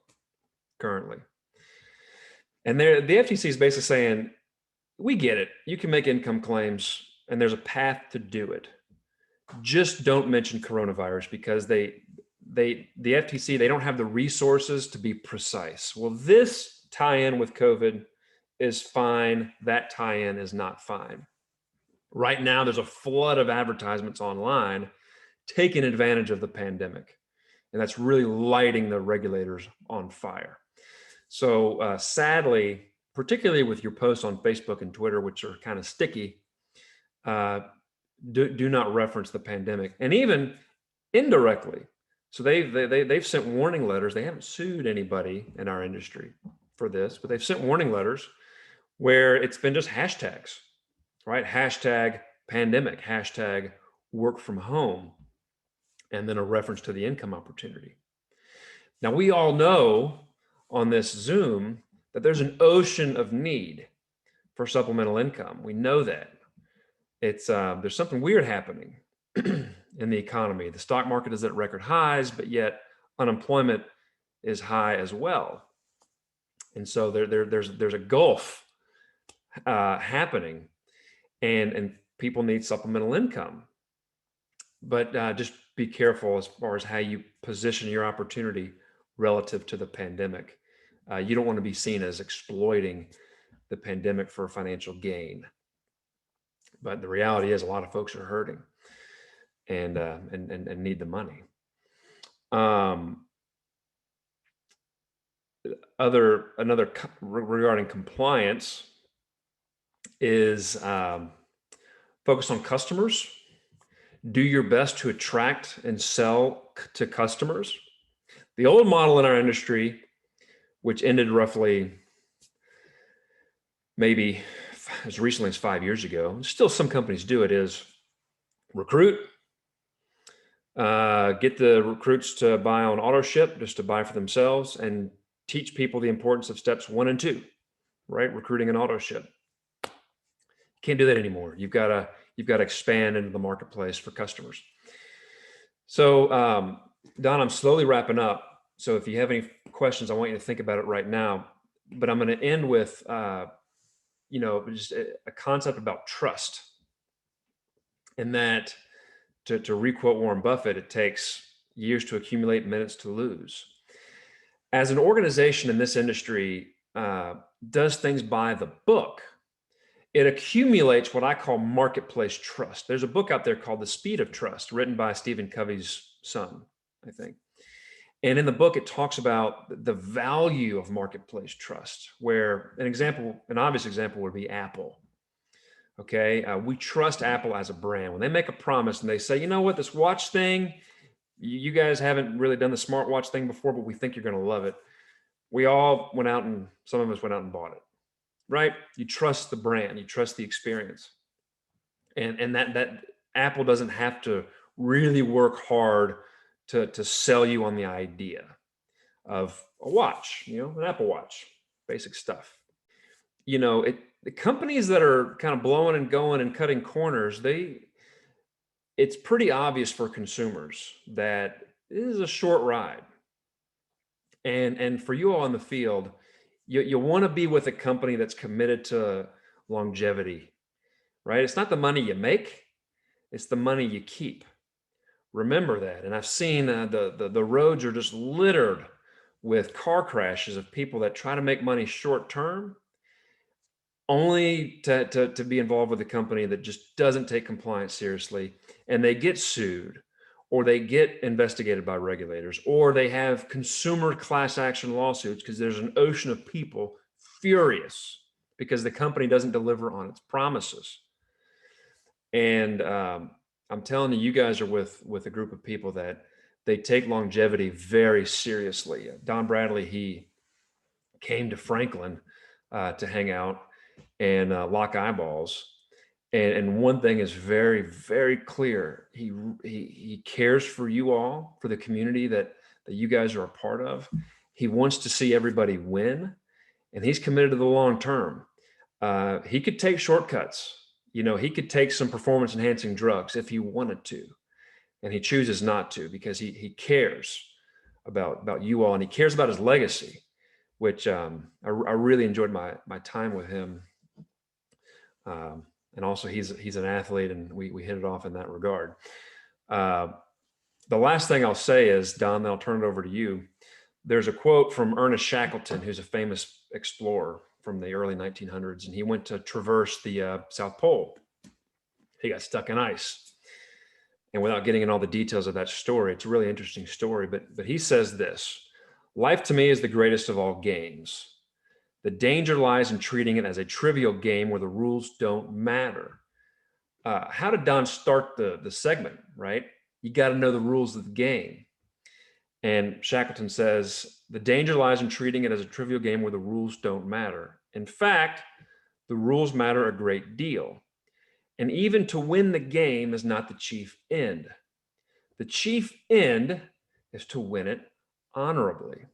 currently. And the FTC is basically saying, we get it. You can make income claims, and there's a path to do it. Just don't mention coronavirus because the FTC, they don't have the resources to be precise. Well, this tie-in with COVID is fine. That tie-in is not fine. Right now, there's a flood of advertisements online taking advantage of the pandemic. And that's really lighting the regulators on fire. So sadly, particularly with your posts on Facebook and Twitter, which are kind of sticky, do not reference the pandemic. And even indirectly. So they've sent warning letters. They haven't sued anybody in our industry for this, but they've sent warning letters where it's been just hashtags, right? Hashtag pandemic, hashtag work from home, and then a reference to the income opportunity. Now, we all know on this Zoom that there's an ocean of need for supplemental income. We know that. It's there's something weird happening in the economy. The stock market is at record highs, but yet unemployment is high as well. And so there's a gulf happening, and people need supplemental income. But just be careful as far as how you position your opportunity relative to the pandemic. You don't want to be seen as exploiting the pandemic for financial gain. But the reality is a lot of folks are hurting and need the money. Another regarding compliance is focus on customers. Do your best to attract and sell to customers. The old model in our industry, which ended roughly maybe as recently as 5 years ago, still some companies do it, is recruit, get the recruits to buy on auto ship, just to buy for themselves, and teach people the importance of steps 1 and 2, right? Recruiting and auto ship. Can't do that anymore. You've got to expand into the marketplace for customers. So, Don, I'm slowly wrapping up. So if you have any questions, I want you to think about it right now. But I'm going to end with, just a concept about trust. And that, to requote Warren Buffett, it takes years to accumulate, minutes to lose. As an organization in this industry, does things by the book, it accumulates what I call marketplace trust. There's a book out there called The Speed of Trust, written by Stephen Covey's son, I think. And in the book, it talks about the value of marketplace trust, where an obvious example would be Apple. Okay. We trust Apple as a brand. When they make a promise and they say, you know what, this watch thing, you guys haven't really done the smartwatch thing before, but we think you're going to love it. We all went out and some of us went out and bought it, right? You trust the brand, you trust the experience. And that Apple doesn't have to really work hard to sell you on the idea of a watch, an Apple Watch, basic stuff. The companies that are kind of blowing and going and cutting corners, it's pretty obvious for consumers that this is a short ride. And for you all in the field, you want to be with a company that's committed to longevity, right? It's not the money you make, it's the money you keep. Remember that. And I've seen the roads are just littered with car crashes of people that try to make money short term, only to be involved with a company that just doesn't take compliance seriously, and they get sued, or they get investigated by regulators, or they have consumer class action lawsuits because there's an ocean of people furious because the company doesn't deliver on its promises. And I'm telling you, you guys are with a group of people that they take longevity very seriously. Don Bradley, he came to Franklin to hang out and lock eyeballs. And one thing is very, very clear. He cares for you all, for the community that you guys are a part of. He wants to see everybody win, and he's committed to the long term. He could take shortcuts. He could take some performance enhancing drugs if he wanted to, and he chooses not to because he cares about you all, and he cares about his legacy, which I really enjoyed my time with him. And also he's an athlete, and we hit it off in that regard. The last thing I'll say is, Don, then I'll turn it over to you. There's a quote from Ernest Shackleton, who's a famous explorer from the early 1900s, and he went to traverse the South Pole. He got stuck in ice. And without getting in all the details of that story, it's a really interesting story, but he says this: life to me is the greatest of all games. The danger lies in treating it as a trivial game where the rules don't matter. How did Don start the segment, right? You got to know the rules of the game. And Shackleton says, the danger lies in treating it as a trivial game where the rules don't matter. In fact, the rules matter a great deal. And even to win the game is not the chief end. The chief end is to win it honorably.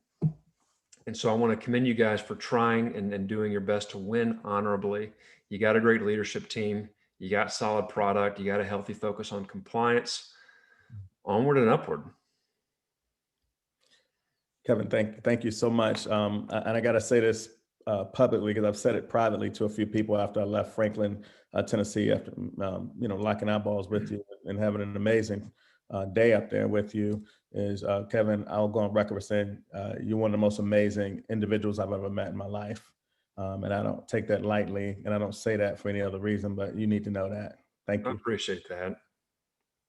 And so I want to commend you guys for trying and doing your best to win honorably. You got a great leadership team. You got solid product. You got a healthy focus on compliance. Onward and upward. Kevin, thank you so much. And I got to say this publicly, because I've said it privately to a few people after I left Franklin, Tennessee, after locking eyeballs with you and having an amazing day up there with you. Is Kevin, I'll go on record for saying you're one of the most amazing individuals I've ever met in my life. And I don't take that lightly, and I don't say that for any other reason, but you need to know that. Thank you. I appreciate that.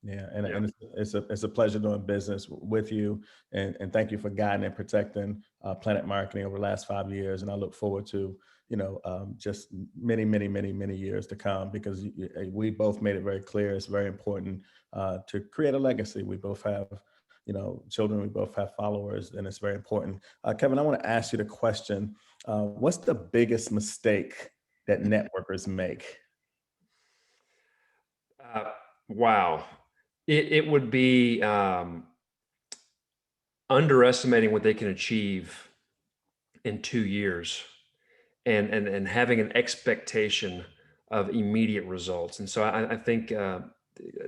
Yeah, and it's a pleasure doing business with you, and thank you for guiding and protecting Planet Marketing over the last 5 years. And I look forward to just many, many, many, many years to come, because we both made it very clear it's very important to create a legacy. We both have children, we both have followers, and it's very important. Kevin, I want to ask you the question: what's the biggest mistake that networkers make? Wow. It would be underestimating what they can achieve in 2 years and having an expectation of immediate results. And so I think,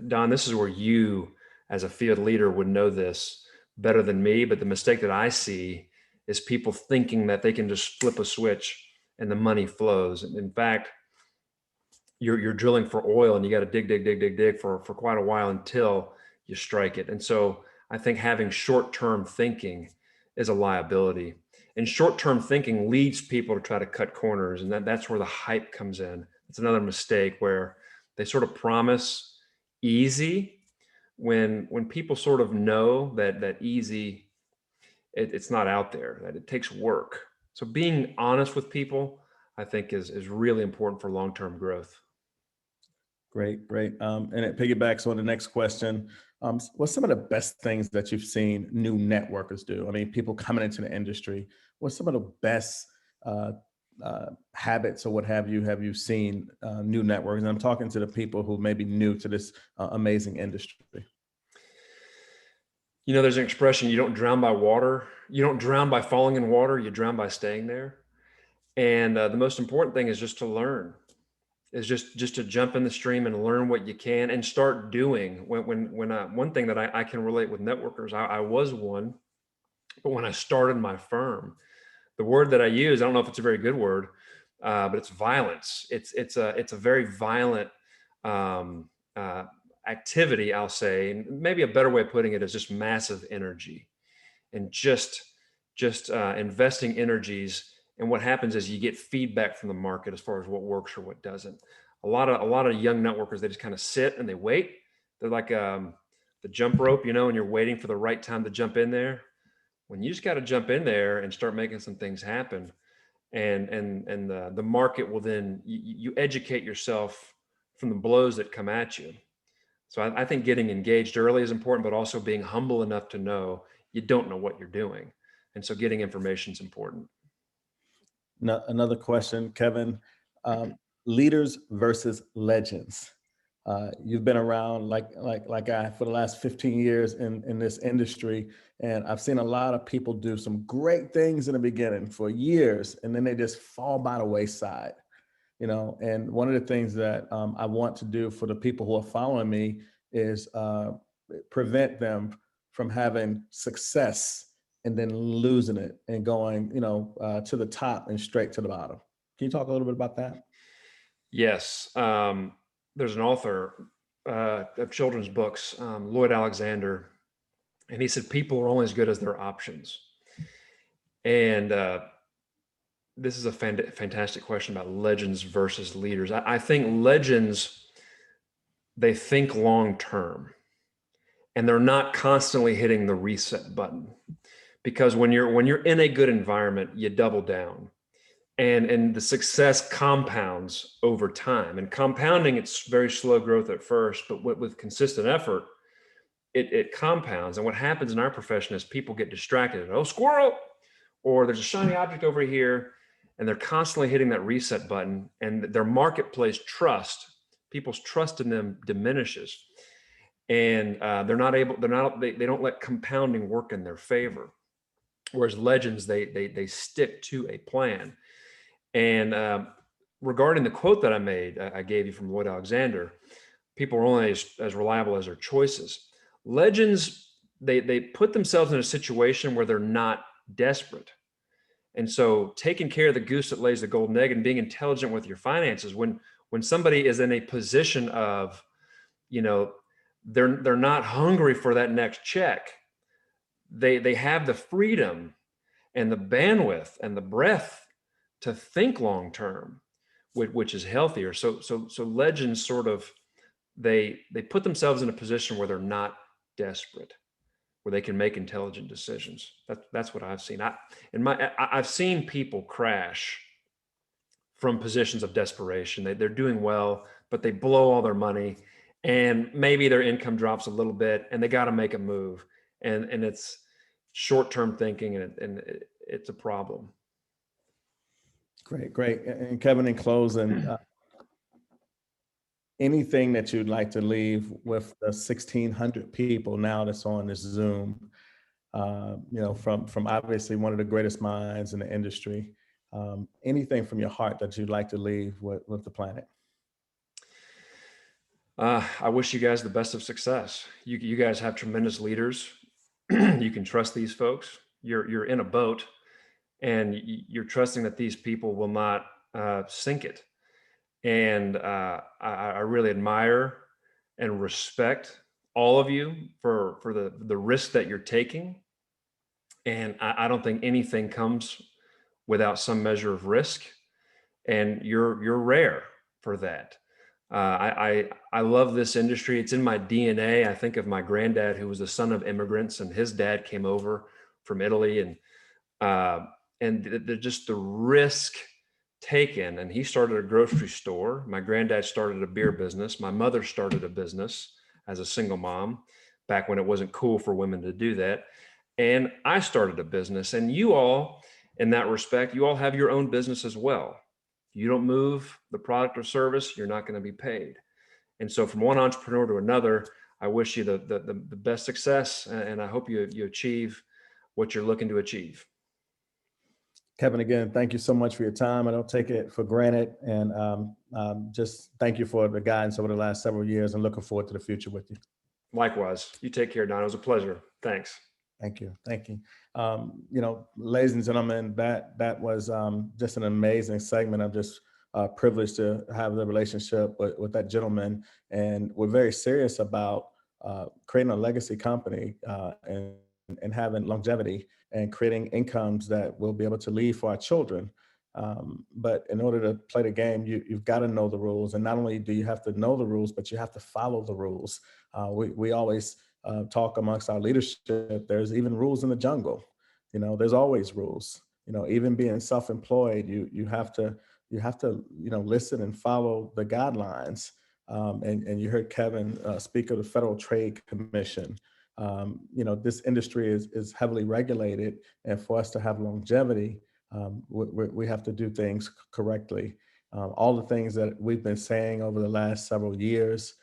Don, this is where you as a field leader would know this better than me, but the mistake that I see is people thinking that they can just flip a switch and the money flows. In fact, you're drilling for oil, and you got to dig for quite a while until you strike it. And so I think having short-term thinking is a liability. And short-term thinking leads people to try to cut corners, and that's where the hype comes in. It's another mistake where they sort of promise easy when people sort of know that easy, it's not out there, that it takes work. So being honest with people, I think is really important for long-term growth. Great, great. And it piggybacks on the next question. What's some of the best things that you've seen new networkers do? I mean, people coming into the industry, what's some of the best uh, habits or what have you seen new networkers? And I'm talking to the people who may be new to this amazing industry. You know, there's an expression, you don't drown by water. You don't drown by falling in water, you drown by staying there. And the most important thing is just to learn, is just to jump in the stream and learn what you can and start doing. One thing that I can relate with networkers, I was one, but when I started my firm, the word that I use, I don't know if it's a very good word, but it's violence. It's a very violent activity, I'll say. And maybe a better way of putting it is just massive energy, and just investing energies. And what happens is you get feedback from the market as far as what works or what doesn't. A lot of young networkers, they just kind of sit and they wait. They're like the jump rope, and you're waiting for the right time to jump in there. When you just got to jump in there and start making some things happen, and the market will then, you educate yourself from the blows that come at you. So I think getting engaged early is important, but also being humble enough to know you don't know what you're doing. And so getting information is important. Another question, Kevin. Leaders versus legends. You've been around like I for the last 15 years in this industry, and I've seen a lot of people do some great things in the beginning for years, and then they just fall by the wayside. And one of the things that I want to do for the people who are following me is prevent them from having success and then losing it and going, to the top and straight to the bottom. Can you talk a little bit about that? Yes. There's an author of children's books, Lloyd Alexander, and he said, people are only as good as their options. And this is a fantastic question about legends versus leaders. I think legends, they think long-term, and they're not constantly hitting the reset button, because when you're in a good environment, you double down, and the success compounds over time. And compounding, it's very slow growth at first, but with consistent effort, it compounds. And what happens in our profession is people get distracted. Oh, squirrel, or there's a shiny object over here, and they're constantly hitting that reset button, and their marketplace trust, people's trust in them diminishes. And they don't let compounding work in their favor. Whereas legends, they stick to a plan. And regarding the quote that I gave you from Lloyd Alexander, people are only as reliable as their choices. Legends, they put themselves in a situation where they're not desperate. And so taking care of the goose that lays the golden egg and being intelligent with your finances, when somebody is in a position of, they're not hungry for that next check, they have the freedom and the bandwidth and the breadth to think long term, which is healthier. So legends sort of, they put themselves in a position where they're not desperate, where they can make intelligent decisions. That's what I've seen. I've seen people crash from positions of desperation. They're doing well, but they blow all their money, and maybe their income drops a little bit, and they got to make a move, and it's short-term thinking, and it's a problem. Great. And Kevin, in closing, anything that you'd like to leave with the 1,600 people now that's on this Zoom, from obviously one of the greatest minds in the industry, anything from your heart that you'd like to leave with the planet? I wish you guys the best of success. You guys have tremendous leaders. You can trust these folks. You're in a boat, and you're trusting that these people will not sink it. And I really admire and respect all of you for the risk that you're taking. And I don't think anything comes without some measure of risk. And you're rare for that. I love this industry. It's in my DNA. I think of my granddad, who was the son of immigrants, and his dad came over from Italy, and just the risk taken. And he started a grocery store. My granddad started a beer business. My mother started a business as a single mom back when it wasn't cool for women to do that. And I started a business. And you all, in that respect, you all have your own business as well. You don't move the product or service, you're not going to be paid. And so from one entrepreneur to another, I wish you the best success, and I hope you achieve what you're looking to achieve. Kevin, again, thank you so much for your time. I don't take it for granted. And just thank you for the guidance over the last several years, and looking forward to the future with you. Likewise. You take care, Don. It was a pleasure. Thanks. Thank you. Thank you. Ladies and gentlemen, that was just an amazing segment. I'm just privileged to have the relationship with that gentleman. And we're very serious about creating a legacy company and having longevity and creating incomes that we'll be able to leave for our children. But in order to play the game, you've got to know the rules. And not only do you have to know the rules, but you have to follow the rules. We always talk amongst our leadership, there's even rules in the jungle. There's always rules. Even being self-employed, you have to listen and follow the guidelines. And you heard Kevin speak of the Federal Trade Commission. This industry is heavily regulated, and for us to have longevity, we have to do things correctly. All the things that we've been saying over the last several years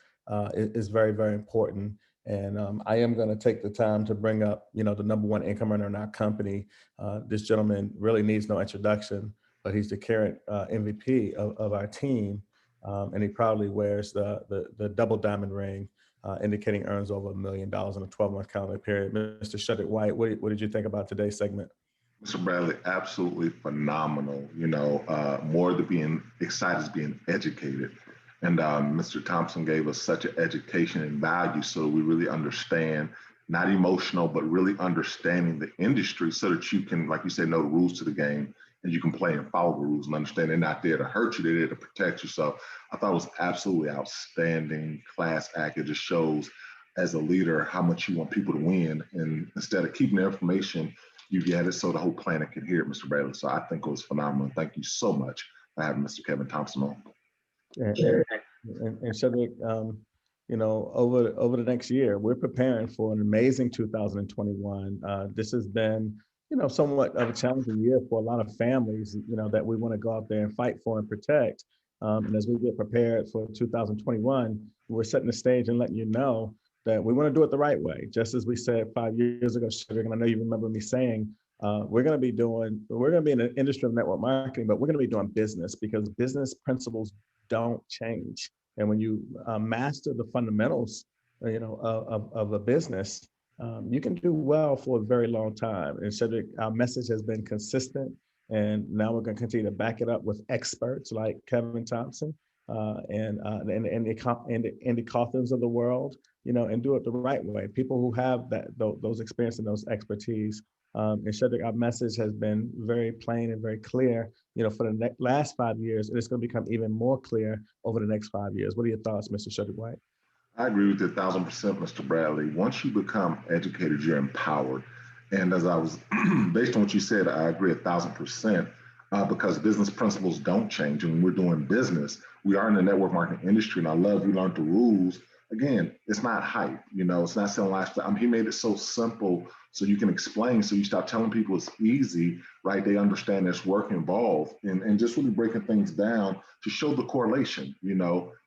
is very, very important. And I am going to take the time to bring up, the number one income earner in our company. This gentleman really needs no introduction, but he's the current MVP of our team. And he proudly wears the double diamond ring, indicating earns over $1 million in a 12-month calendar period. Mr. Shedrick White, what did you think about today's segment? Mr. Bradley, absolutely phenomenal. More than being excited is being educated. And Mr. Thompson gave us such an education and value, so we really understand, not emotional, but really understanding the industry, so that you can, like you said, know the rules to the game, and you can play and follow the rules and understand they're not there to hurt you, they're there to protect you. So I thought it was absolutely outstanding, class act. It just shows, as a leader, how much you want people to win. And instead of keeping the information, you get it so the whole planet can hear it, Mr. Bradley. So I think it was phenomenal. Thank you so much for having Mr. Kevin Thompson on. And Shedrick, over the next year, we're preparing for an amazing 2021. This has been, somewhat of a challenging year for a lot of families, that we want to go out there and fight for and protect. And as we get prepared for 2021, we're setting the stage and letting you know that we want to do it the right way. Just as we said 5 years ago, Shedrick, and I know you remember me saying, we're going to be in an industry of network marketing, but we're going to be doing business, because business principles don't change. And when you master the fundamentals, of a business, you can do well for a very long time. And Shedrick, our message has been consistent, and now we're going to continue to back it up with experts like Kevin Thompson and the Andy Cawthons of the world, and do it the right way. People who have those experience and those expertise. And Shedrick, our message has been very plain and very clear, for the last 5 years, and it's going to become even more clear over the next 5 years. What are your thoughts, Mr. Shedrick White? I agree with you 1,000%, Mr. Bradley. Once you become educated, you're empowered. And as I was, based on what you said, I agree 1,000%, because business principles don't change. And when we're doing business, we are in the network marketing industry, and I love we learned the rules. Again, it's not hype, it's not selling lifestyle. He made it so simple so you can explain, so you start telling people it's easy, right? They understand there's work involved, and just really breaking things down to show the correlation,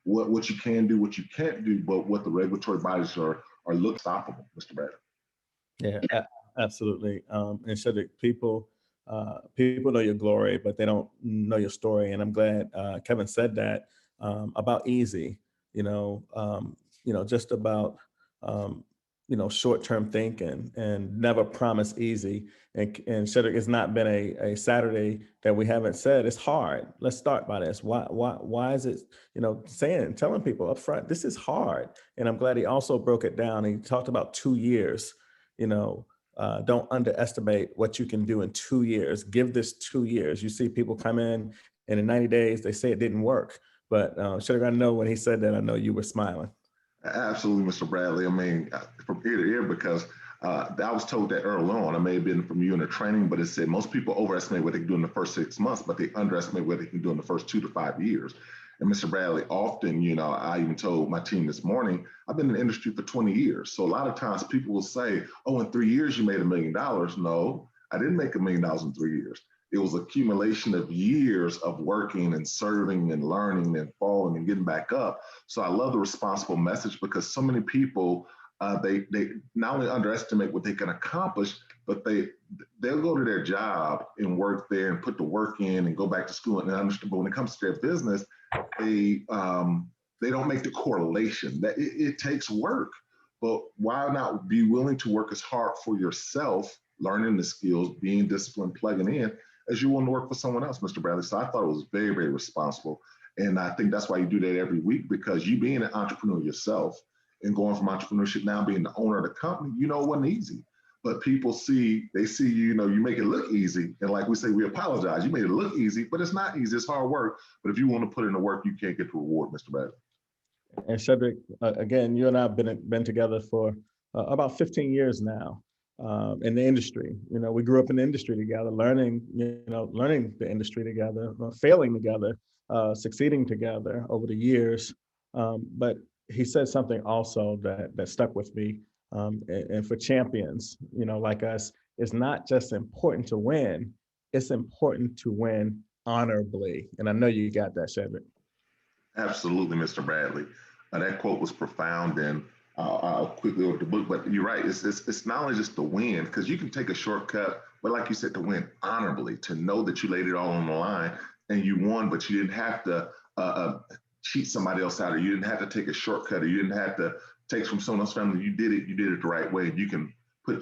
what you can do, what you can't do, but what the regulatory bodies are look stoppable, Mr. Bradley. Yeah, absolutely. And Shedrick, people know your glory, but they don't know your story. And I'm glad Kevin said that about easy, just about, short-term thinking and never promise easy. And Shedrick, it's not been a Saturday that we haven't said it's hard. Let's start by this. Why is it, telling people up front, this is hard. And I'm glad he also broke it down. He talked about 2 years, don't underestimate what you can do in 2 years. Give this 2 years. You see people come in and in 90 days, they say it didn't work. But Shedrick, I know when he said that, I know you were smiling. Absolutely, Mr. Bradley. I mean, from ear to ear, because I was told that early on. I may have been from you in the training, but it said most people overestimate what they can do in the first 6 months, but they underestimate what they can do in the first 2 to 5 years. And Mr. Bradley, often, I even told my team this morning, I've been in the industry for 20 years. So a lot of times people will say, oh, in 3 years, you made $1 million. No, I didn't make $1 million in 3 years. It was accumulation of years of working and serving and learning and falling and getting back up. So I love the responsible message, because so many people, they not only underestimate what they can accomplish, but they'll go to their job and work there and put the work in and go back to school and understand. But when it comes to their business, they don't make the correlation that it takes work. But why not be willing to work as hard for yourself, learning the skills, being disciplined, plugging in, as you want to work for someone else, Mr. Bradley? So I thought it was very, very responsible. And I think that's why you do that every week, because you being an entrepreneur yourself and going from entrepreneurship now being the owner of the company, it wasn't easy. But people see you make it look easy. And like we say, we apologize. You made it look easy, but it's not easy. It's hard work. But if you want to put in the work, you can't get the reward, Mr. Bradley. And Shedrick, again, you and I have been together for about 15 years now in the industry. We grew up in the industry together, learning the industry together, failing together, succeeding together over the years. But he said something also that stuck with me. And for champions, like us, it's not just important to win, it's important to win honorably. And I know you got that, Shedrick. Absolutely, Mr. Bradley. That quote was profound, and I'll quickly over the book, but you're right. It's not only just to win, because you can take a shortcut, but like you said, to win honorably, to know that you laid it all on the line and you won, but you didn't have to cheat somebody else out, or you didn't have to take a shortcut, or you didn't have to take from someone else's family. You did it the right way. You can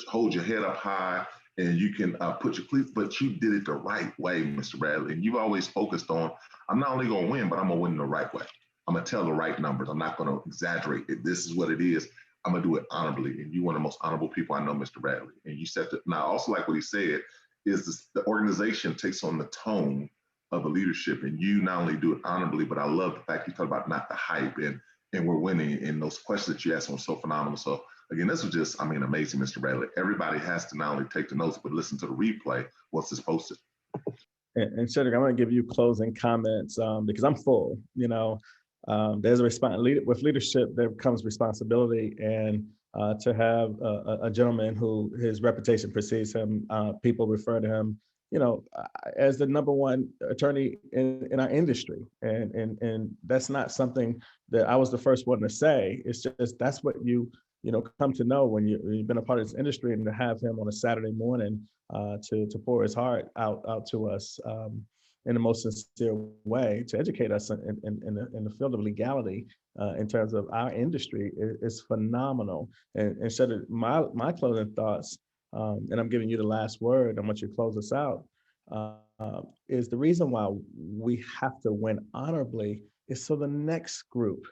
hold your head up high, and you can put your cleats, but you did it the right way, Mr. Bradley. And you've always focused on, I'm not only going to win, but I'm going to win the right way. I'm going to tell the right numbers. I'm not going to exaggerate it. This is what it is. I'm going to do it honorably. And you're one of the most honorable people I know, Mr. Bradley. And you said that. Now, I also like what he said is the organization takes on the tone of the leadership, and you not only do it honorably, but I love the fact you talk about not the hype, and we're winning. And those questions that you asked were so phenomenal. So again, this was just, amazing, Mr. Bradley. Everybody has to not only take the notes, but listen to the replay once it's posted. And Shedrick, I'm going to give you closing comments because I'm full. There's with leadership, there comes responsibility, and to have a gentleman who his reputation precedes him, people refer to him, as the number one attorney in our industry, and that's not something that I was the first one to say. It's just that's what you come to know when you've been a part of this industry, and to have him on a Saturday morning to pour his heart out to us in the most sincere way, to educate us in the field of legality in terms of our industry is phenomenal. And Shedrick, my closing thoughts, and I'm giving you the last word, I want you to close us out, is the reason why we have to win honorably is so the next group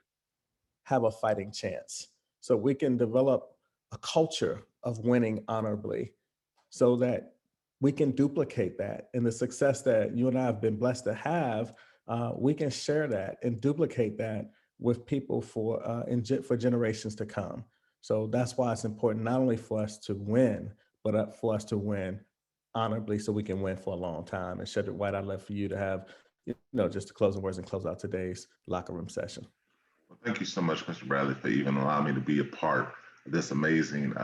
have a fighting chance. So we can develop a culture of winning honorably so that we can duplicate that. And the success that you and I have been blessed to have, we can share that and duplicate that with people for generations to come. So that's why it's important not only for us to win, but for us to win honorably so we can win for a long time. And Shedrick White, I'd love for you to have, just the closing words and close out today's locker room session. Well, thank you so much, Mr. Bradley, for even allowing me to be a part of this amazing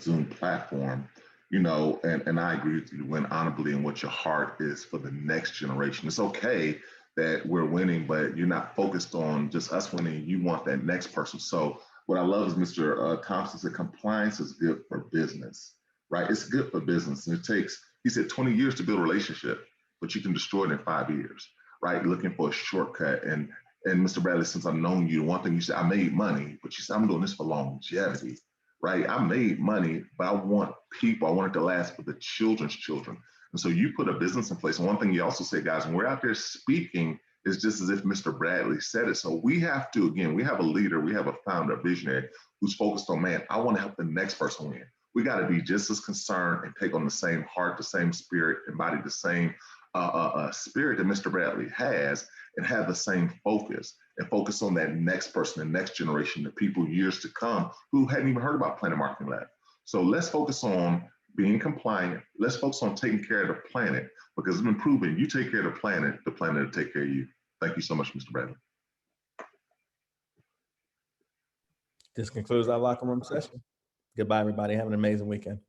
Zoom platform. And I agree with you, win honorably in what your heart is for the next generation. It's okay that we're winning, but you're not focused on just us winning. You want that next person. So what I love is Mr. Thompson said, compliance is good for business, right? It's good for business. And it takes, he said, 20 years to build a relationship, but you can destroy it in 5 years, right? Looking for a shortcut. And Mr. Bradley, since I've known you, one thing you said, I made money, but you said, I'm doing this for longevity. Right? I made money, but I want people, I want it to last for the children's children. And so you put a business in place. And one thing you also say, guys, when we're out there speaking, it's just as if Mr. Bradley said it. So we have to, again, we have a leader, we have a founder, a visionary who's focused on, man, I want to help the next person win. we got to be just as concerned and take on the same heart, the same spirit, embody the same spirit that Mr. Bradley has, and have the same focus and focus on that next person, the next generation, the people years to come who hadn't even heard about Planet Marketing Lab. So let's focus on being compliant. Let's focus on taking care of the planet, because it's been proven you take care of the planet will take care of you. Thank you so much, Mr. Bradley. This concludes our locker room session. Goodbye, everybody. Have an amazing weekend.